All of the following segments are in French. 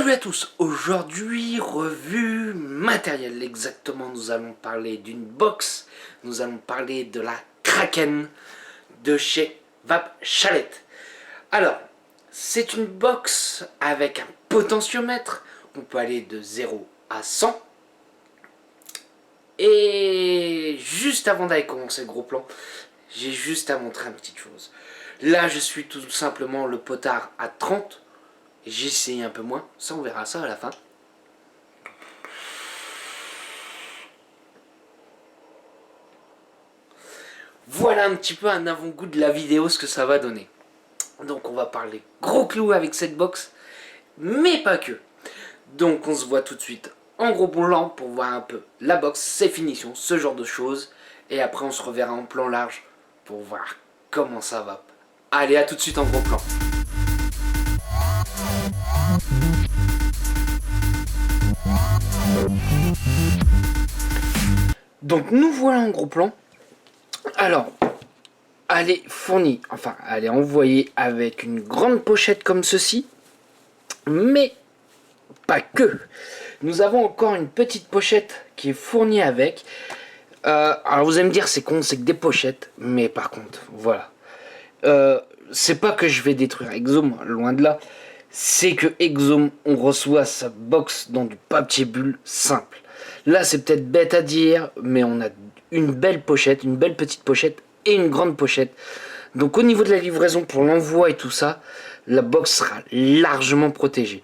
Salut à tous, aujourd'hui revue matérielle, exactement. Nous allons parler d'une box, nous allons parler de la Kraken de chez Vape Chalette. Alors, c'est une box avec un potentiomètre, on peut aller de 0 à 100. Et juste avant d'aller commencer le gros plan, j'ai juste à montrer une petite chose. Là je suis tout simplement le potard à 30. J'ai essayé un peu moins, ça on verra ça à la fin. Voilà un petit peu un avant-goût de la vidéo, ce que ça va donner. Donc on va parler gros clou avec cette box, mais pas que. Donc on se voit tout de suite en gros plan pour voir un peu la box, ses finitions, ce genre de choses. Et après on se reverra en plan large pour voir comment ça va. Allez, à tout de suite en gros plan. Donc nous voilà en gros plan. Alors, elle est fournie, enfin elle est envoyée avec une grande pochette comme ceci. Mais pas que. Nous avons encore une petite pochette qui est fournie avec. Alors vous allez me dire c'est con, c'est que des pochettes. Mais par contre, voilà. C'est pas que je vais détruire Exome, loin de là. C'est que Exome, on reçoit sa box dans du papier bulle simple. Là c'est peut-être bête à dire, mais on a une belle pochette, une belle petite pochette et une grande pochette. Donc au niveau de la livraison pour l'envoi et tout ça, la box sera largement protégée.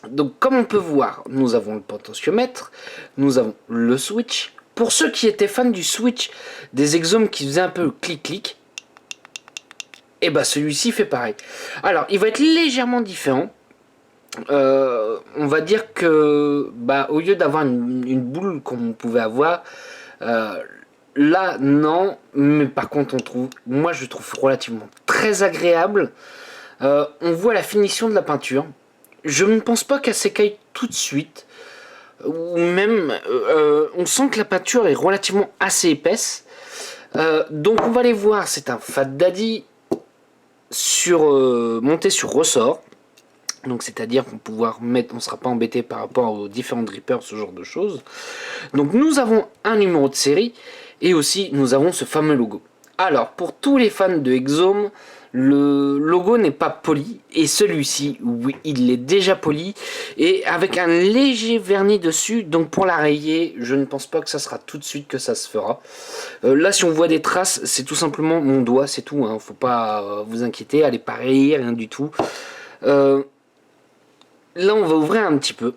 Donc comme on peut voir, nous avons le potentiomètre, nous avons le switch. Pour ceux qui étaient fans du switch des Exome qui faisaient un peu clic-clic, et bah celui-ci fait pareil. Alors il va être légèrement différent. On va dire que au lieu d'avoir une boule comme on pouvait avoir, là non, mais par contre moi je trouve relativement très agréable. On voit la finition de la peinture. Je ne pense pas qu'elle s'écaille tout de suite. Ou même, on sent que la peinture est relativement assez épaisse. Donc on va aller voir, c'est un Fat Daddy monté sur ressort. Donc c'est-à-dire qu'on pouvoir mettre, on sera pas embêté par rapport aux différents drippers, ce genre de choses. Donc nous avons un numéro de série et aussi nous avons ce fameux logo. Alors pour tous les fans de Exome, le logo n'est pas poli et celui-ci, oui, il est déjà poli et avec un léger vernis dessus. Donc pour la rayer, je ne pense pas que ça sera tout de suite que ça se fera. Là, si on voit des traces, c'est tout simplement mon doigt, c'est tout. Hein, faut pas vous inquiéter, elle est pas rayée, rien du tout. Là, on va ouvrir un petit peu.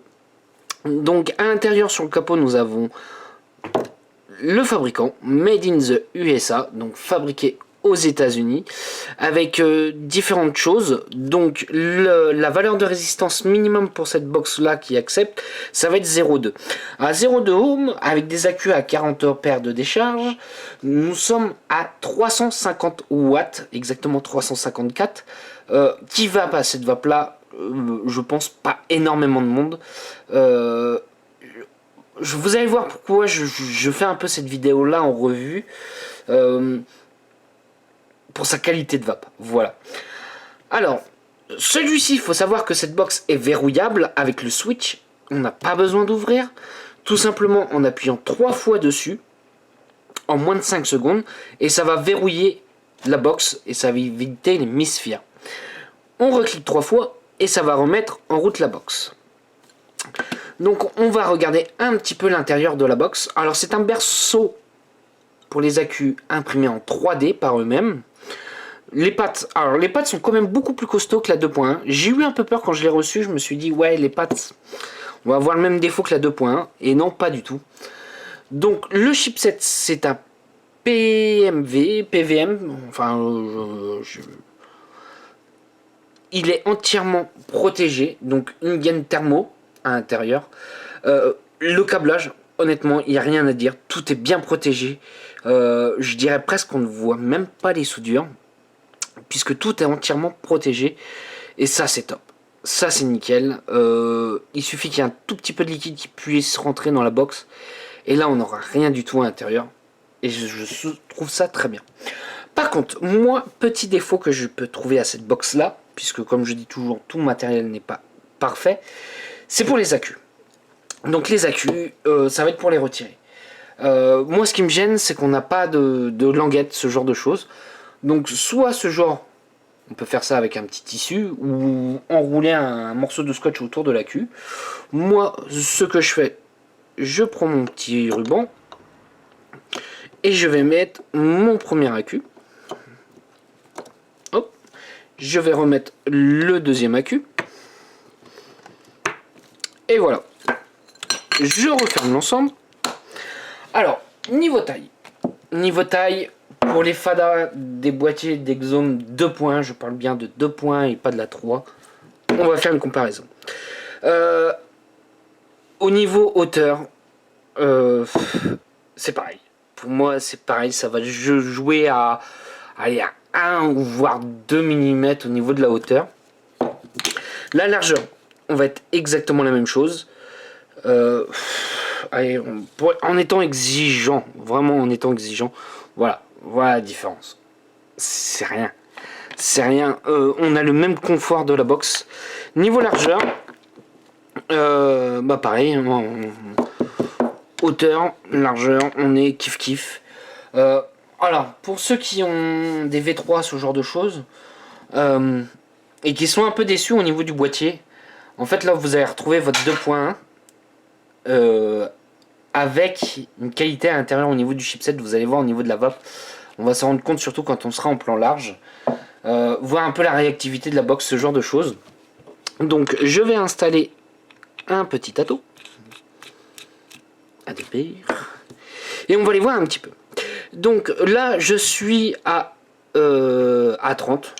Donc à l'intérieur sur le capot, nous avons le fabricant, Made in the USA, donc fabriqué aux États-Unis, avec différentes choses. Donc la valeur de résistance minimum pour cette box là qui accepte, ça va être 0,2. À 0,2 ohm, avec des accus à 40 ampères de décharge, nous sommes à 350 watts, exactement 354, qui va à cette vape là. Je pense pas énormément de monde. Vous allez voir pourquoi je fais un peu cette vidéo là en revue. Pour sa qualité de vape. Voilà. Alors, celui-ci, il faut savoir que cette box est verrouillable avec le switch. On n'a pas besoin d'ouvrir. Tout simplement en appuyant 3 fois dessus, en moins de 5 secondes, et ça va verrouiller la box et ça va éviter les misfires. On reclique 3 fois et ça va remettre en route la box. Donc on va regarder un petit peu l'intérieur de la box. Alors c'est un berceau pour les accus imprimés en 3D par eux-mêmes. Les pattes sont quand même beaucoup plus costauds que la 2.1. J'ai eu un peu peur quand je l'ai reçu, je me suis dit ouais les pattes, on va avoir le même défaut que la 2.1, et non pas du tout. Donc le chipset c'est un PVM, enfin il est entièrement protégé, donc une gaine thermo à l'intérieur. Le câblage, honnêtement, il n'y a rien à dire, tout est bien protégé. Je dirais presque qu'on ne voit même pas les soudures, puisque tout est entièrement protégé. Et ça, c'est top. Ça, c'est nickel. Il suffit qu'il y ait un tout petit peu de liquide qui puisse rentrer dans la box. Et là, on n'aura rien du tout à l'intérieur. Et je trouve ça très bien. Par contre, moi, petit défaut que je peux trouver à cette box-là, puisque comme je dis toujours, tout matériel n'est pas parfait, c'est pour les accus. Donc les accus, ça va être pour les retirer. Moi, ce qui me gêne, c'est qu'on n'a pas de languette, ce genre de choses. Donc soit ce genre, on peut faire ça avec un petit tissu, ou enrouler un morceau de scotch autour de l'accu. Moi, ce que je fais, je prends mon petit ruban, et je vais mettre mon premier accu. Hop. Je vais remettre le deuxième accu. Et voilà. Je referme l'ensemble. Alors, niveau taille. Niveau taille, pour les fadas des boîtiers d'Exome 2 points, je parle bien de 2 points et pas de la 3, on va faire une comparaison. Au niveau hauteur, c'est pareil. Pour moi, c'est pareil, ça va jouer à 1 ou voire 2 mm au niveau de la hauteur. La largeur, on va être exactement la même chose. Allez, en étant exigeant, vraiment en étant exigeant, voilà la différence. C'est rien. C'est rien. On a le même confort de la box. Niveau largeur, bah pareil. Hauteur, largeur, on est kiff kiff. Alors, pour ceux qui ont des V3, ce genre de choses, et qui sont un peu déçus au niveau du boîtier, en fait là vous allez retrouver votre 2.1 avec une qualité à l'intérieur au niveau du chipset. Vous allez voir au niveau de la vape, on va s'en rendre compte surtout quand on sera en plan large, voir un peu la réactivité de la box, ce genre de choses. Donc je vais installer un petit ato ADP et on va les voir un petit peu. Donc là je suis à 30,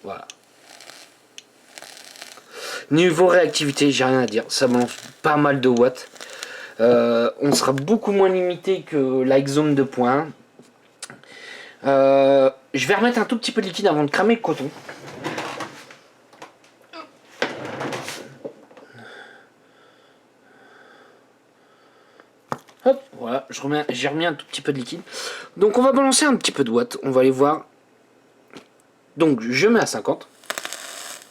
voilà. Niveau réactivité, j'ai rien à dire, ça balance pas mal de watts. On sera beaucoup moins limité que la Exome 2.1. Je vais remettre un tout petit peu de liquide avant de cramer le coton. Hop, voilà, j'ai remis un tout petit peu de liquide. Donc on va balancer un petit peu de watts, on va aller voir. Donc je mets à 50.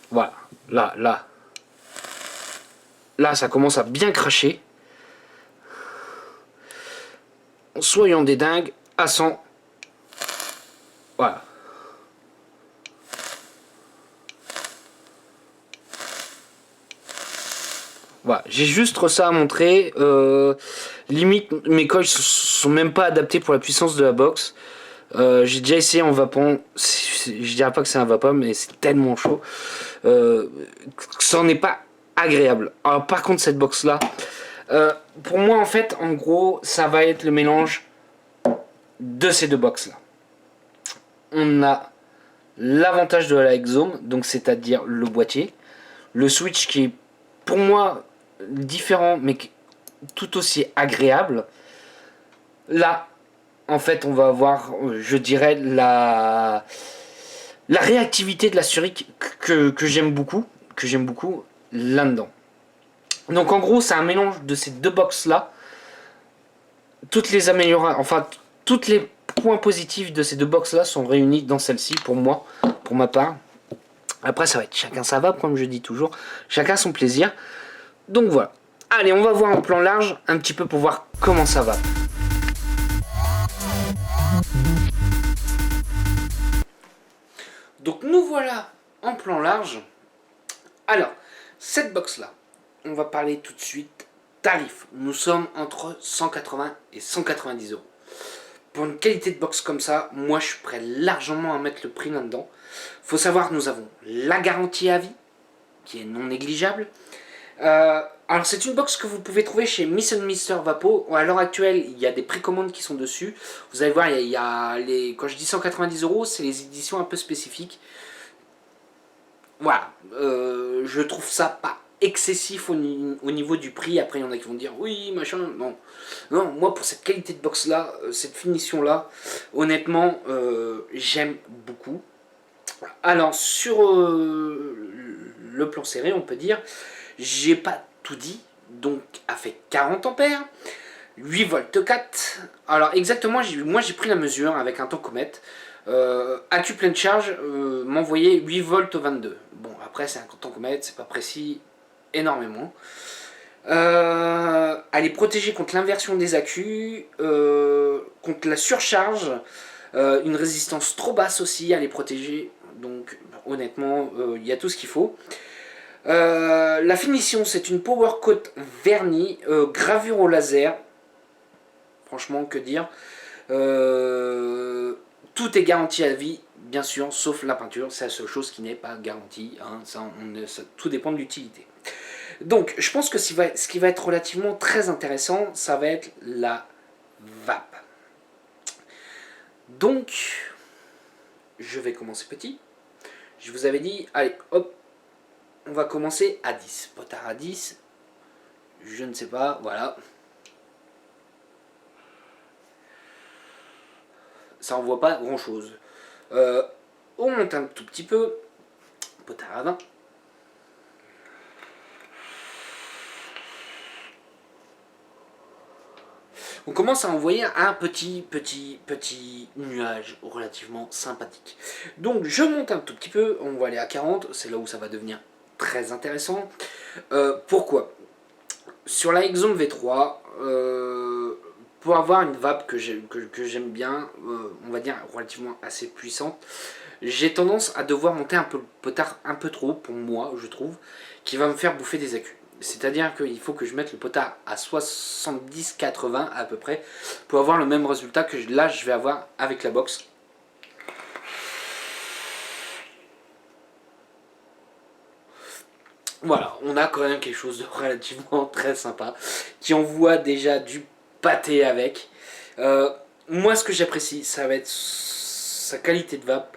Voilà, là ça commence à bien cracher. Soyons des dingues, à 100. Voilà. Voilà, j'ai juste ça à montrer. Limite, mes coils sont même pas adaptés pour la puissance de la box. J'ai déjà essayé en vapant. Je dirais pas que c'est un vapor, mais c'est tellement chaud. Ça n'est pas agréable. Alors, par contre, cette box là, pour moi, en fait, en gros, ça va être le mélange de ces deux box là. On a l'avantage de la Exome, donc c'est-à-dire le boîtier, le switch qui est pour moi différent mais tout aussi agréable. Là en fait on va avoir, je dirais, la réactivité de la Suric que j'aime beaucoup, là dedans. Donc en gros c'est un mélange de ces deux box là, toutes les améliorations, enfin toutes les points positifs de ces deux box là sont réunis dans celle-ci pour moi, pour ma part. Après ça va être chacun sa vape, comme je dis toujours, chacun son plaisir. Donc voilà. Allez, on va voir en plan large un petit peu pour voir comment ça va. Donc nous voilà en plan large. Alors, cette box là, on va parler tout de suite tarif. Nous sommes entre 180 et 190 euros. Pour une qualité de box comme ça, moi je suis prêt largement à mettre le prix là-dedans. Faut savoir que nous avons la garantie à vie, qui est non négligeable. Alors c'est une box que vous pouvez trouver chez Miss Mister Vapo. À l'heure actuelle, il y a des précommandes qui sont dessus. Vous allez voir, il y a les, quand je dis 190 euros, c'est les éditions un peu spécifiques. Voilà, je trouve ça pas excessif au niveau du prix. Après, il y en a qui vont dire oui, machin. Non, non, moi pour cette qualité de box là, cette finition là, honnêtement, j'aime beaucoup. Alors sur le plan serré, on peut dire, j'ai pas tout dit, donc a fait 40 ampères, 8 volts 4. Alors exactement, moi j'ai pris la mesure avec un tampomètre. Accu pleine charge, m'envoyait 8 volts 22. Bon, après, c'est un tankmètre, c'est pas précis énormément. Elle est protégée contre l'inversion des accus, contre la surcharge, une résistance trop basse aussi, elle est protégée. Donc, honnêtement, il y a tout ce qu'il faut. La finition, c'est une power coat vernis, gravure au laser. Franchement, que dire. Tout est garanti à vie, bien sûr, sauf la peinture. C'est la seule chose qui n'est pas garantie. Hein, ça, tout dépend de l'utilité. Donc, je pense que ce qui va être relativement très intéressant, ça va être la vape. Donc, je vais commencer petit. Je vous avais dit, allez, hop, on va commencer à 10. Potard à 10, je ne sais pas, voilà. Ça envoie pas grand chose. On monte un tout petit peu. Potard à 20. On commence à envoyer un petit nuage relativement sympathique. Donc je monte un tout petit peu, on va aller à 40, c'est là où ça va devenir très intéressant. Pourquoi? Sur la Exome V3, pour avoir une vape que j'aime bien, on va dire relativement assez puissante, j'ai tendance à devoir monter un peu le potard un peu trop pour moi, je trouve, qui va me faire bouffer des accus. C'est-à-dire qu'il faut que je mette le potard à 70-80 à peu près pour avoir le même résultat que là je vais avoir avec la box. Voilà, on a quand même quelque chose de relativement très sympa qui envoie déjà du pâté avec. Moi ce que j'apprécie, ça va être sa qualité de vape.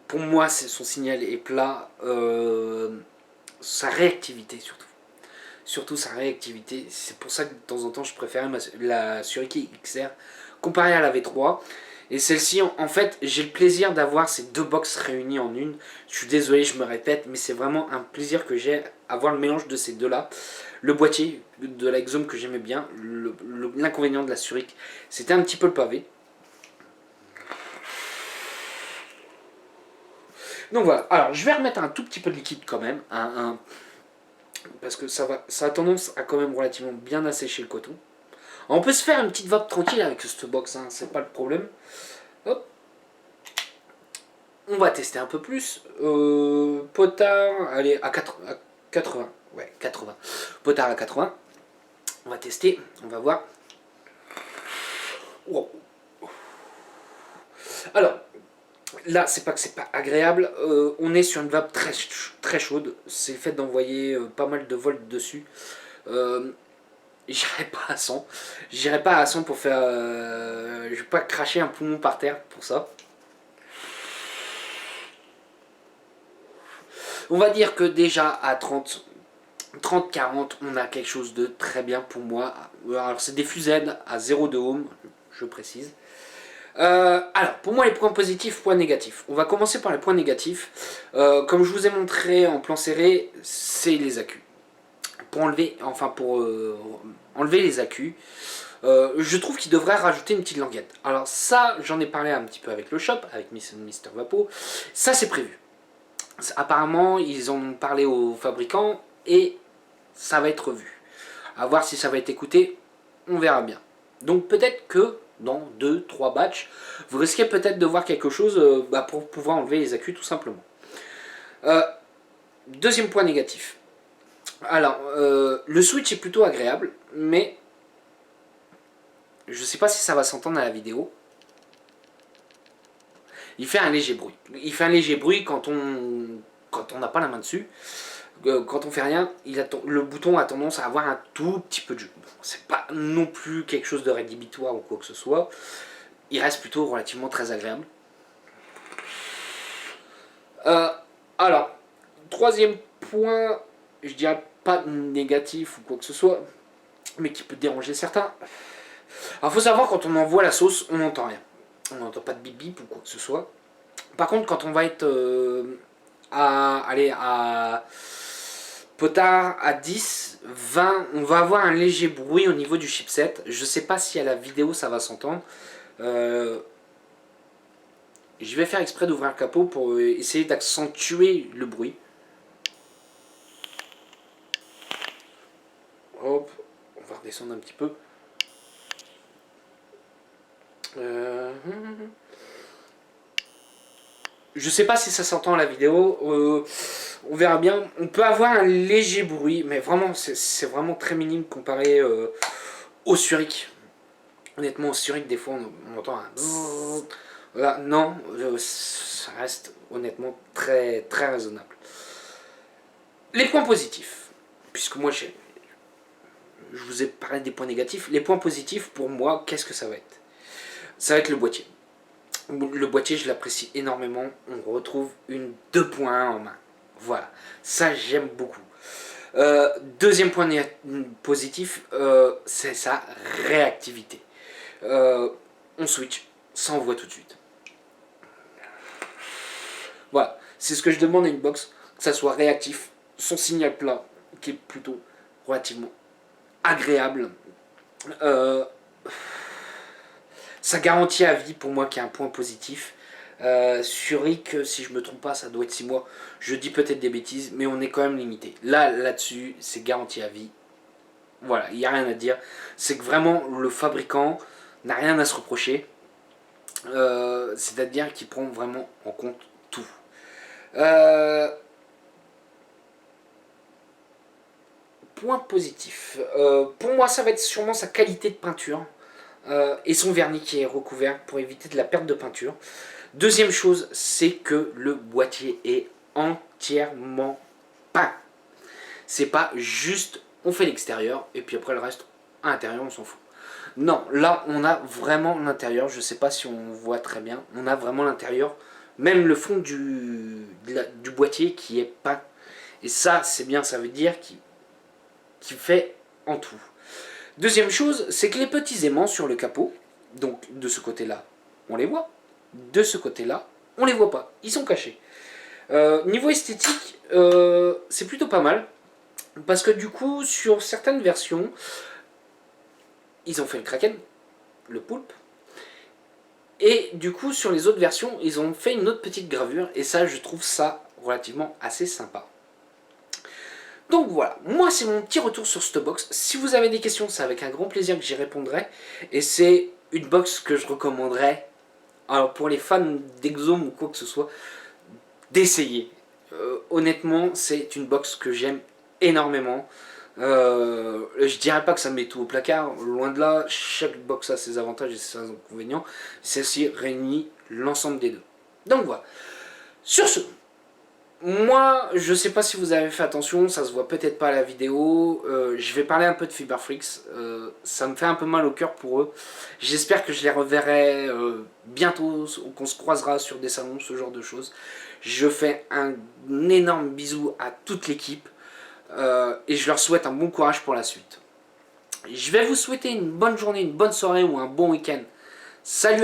Pour moi son signal est plat. Sa réactivité surtout. Surtout sa réactivité. C'est pour ça que de temps en temps je préfère la Suriki XR comparée à la V3. Et celle-ci, en fait, j'ai le plaisir d'avoir ces deux box réunies en une. Je suis désolé, je me répète, mais c'est vraiment un plaisir que j'ai à voir le mélange de ces deux-là. Le boîtier de la Exome que j'aimais bien, l'inconvénient de la Surik, c'était un petit peu le pavé. Donc voilà, alors je vais remettre un tout petit peu de liquide quand même, parce que ça a tendance à quand même relativement bien assécher le coton. On peut se faire une petite vape tranquille avec cette box, hein, c'est pas le problème. Hop. On va tester un peu plus. Potard, allez, à 80. Ouais, 80. Potard à 80. On va tester, on va voir. Wow. Alors, là, c'est pas que c'est pas agréable. On est sur une vape très chaude. C'est le fait d'envoyer pas mal de volts dessus. J'irai pas à 100. J'irai pas à 100 pour faire... je vais pas cracher un poumon par terre pour ça. On va dire que déjà à 30-40, on a quelque chose de très bien pour moi. Alors c'est des fusaines à 0,2 ohm, je précise. Alors, pour moi, les points positifs, points négatifs. On va commencer par les points négatifs. Comme je vous ai montré en plan serré, c'est les accus. Pour enlever les accus, je trouve qu'il devrait rajouter une petite languette. Alors ça, j'en ai parlé un petit peu avec le shop, avec Mister Vapo. Ça, c'est prévu. Apparemment, ils en ont parlé aux fabricants et ça va être revu. À voir si ça va être écouté, on verra bien. Donc peut-être que dans 2-3 batchs, vous risquez peut-être de voir quelque chose pour pouvoir enlever les accus tout simplement. Deuxième point négatif. Alors, le switch est plutôt agréable, mais je ne sais pas si ça va s'entendre à la vidéo. Il fait un léger bruit. Il fait un léger bruit quand on n'a pas la main dessus. Quand on fait rien, le bouton a tendance à avoir un tout petit peu de jeu. Bon, c'est pas non plus quelque chose de rédhibitoire ou quoi que ce soit. Il reste plutôt relativement très agréable. Alors, troisième point, je dirais pas négatif ou quoi que ce soit, mais qui peut déranger certains. Alors, faut savoir, quand on envoie la sauce, on n'entend rien. On n'entend pas de bip bip ou quoi que ce soit. Par contre, quand on va être à potard à 10, 20, on va avoir un léger bruit au niveau du chipset. Je sais pas si à la vidéo ça va s'entendre. Je vais faire exprès d'ouvrir le capot pour essayer d'accentuer le bruit. Hop, on va redescendre un petit peu. Je sais pas si ça s'entend à la vidéo, on verra bien. On peut avoir un léger bruit, mais vraiment, c'est vraiment très minime comparé au Zurich. Honnêtement, au Zurich, des fois, on entend un bzzz. Là, non, ça reste honnêtement très, très raisonnable. Les points positifs, puisque moi, je vous ai parlé des points négatifs. Les points positifs, pour moi, qu'est-ce que ça va être? Ça va être le boîtier. Le boîtier, je l'apprécie énormément. On retrouve une 2.1 en main. Voilà, ça j'aime beaucoup. Deuxième point positif, c'est sa réactivité. On switch, ça envoie tout de suite. Voilà, c'est ce que je demande à une box, que ça soit réactif, son signal plat, qui est plutôt relativement agréable. Sa garantie à vie, pour moi, qui est un point positif. Zurich, si je me trompe pas, ça doit être 6 mois. Je dis peut-être des bêtises, mais on est quand même limité. Là-dessus, c'est garantie à vie. Voilà, il n'y a rien à dire. C'est que vraiment, le fabricant n'a rien à se reprocher. C'est-à-dire qu'il prend vraiment en compte tout. Point positif. Pour moi, ça va être sûrement sa qualité de peinture. Et son vernis qui est recouvert pour éviter de la perte de peinture. Deuxième chose, c'est que le boîtier est entièrement peint. C'est pas juste on fait l'extérieur et puis après le reste à l'intérieur on s'en fout. Non, là on a vraiment l'intérieur, je sais pas si on voit très bien, on a vraiment l'intérieur, même le fond du boîtier qui est peint. Et ça c'est bien, ça veut dire qu'il fait en tout. Deuxième chose, c'est que les petits aimants sur le capot, donc de ce côté-là, on les voit. De ce côté-là, on les voit pas. Ils sont cachés. Niveau esthétique, c'est plutôt pas mal. Parce que du coup, sur certaines versions, ils ont fait le Kraken, le poulpe. Et du coup, sur les autres versions, ils ont fait une autre petite gravure. Et ça, je trouve ça relativement assez sympa. Donc voilà, moi c'est mon petit retour sur cette box. Si vous avez des questions, c'est avec un grand plaisir que j'y répondrai. Et c'est une box que je recommanderais, alors pour les fans d'Exome ou quoi que ce soit, d'essayer. Honnêtement, c'est une box que j'aime énormément. Je dirais pas que ça met tout au placard, loin de là, chaque box a ses avantages et ses inconvénients. Celle-ci réunit l'ensemble des deux. Donc voilà. Sur ce, moi, je sais pas si vous avez fait attention, ça se voit peut-être pas à la vidéo. Je vais parler un peu de Fiberfreaks. Ça me fait un peu mal au cœur pour eux. J'espère que je les reverrai bientôt, ou qu'on se croisera sur des salons, ce genre de choses. Je fais un énorme bisou à toute l'équipe et je leur souhaite un bon courage pour la suite. Je vais vous souhaiter une bonne journée, une bonne soirée ou un bon week-end. Salut à tous.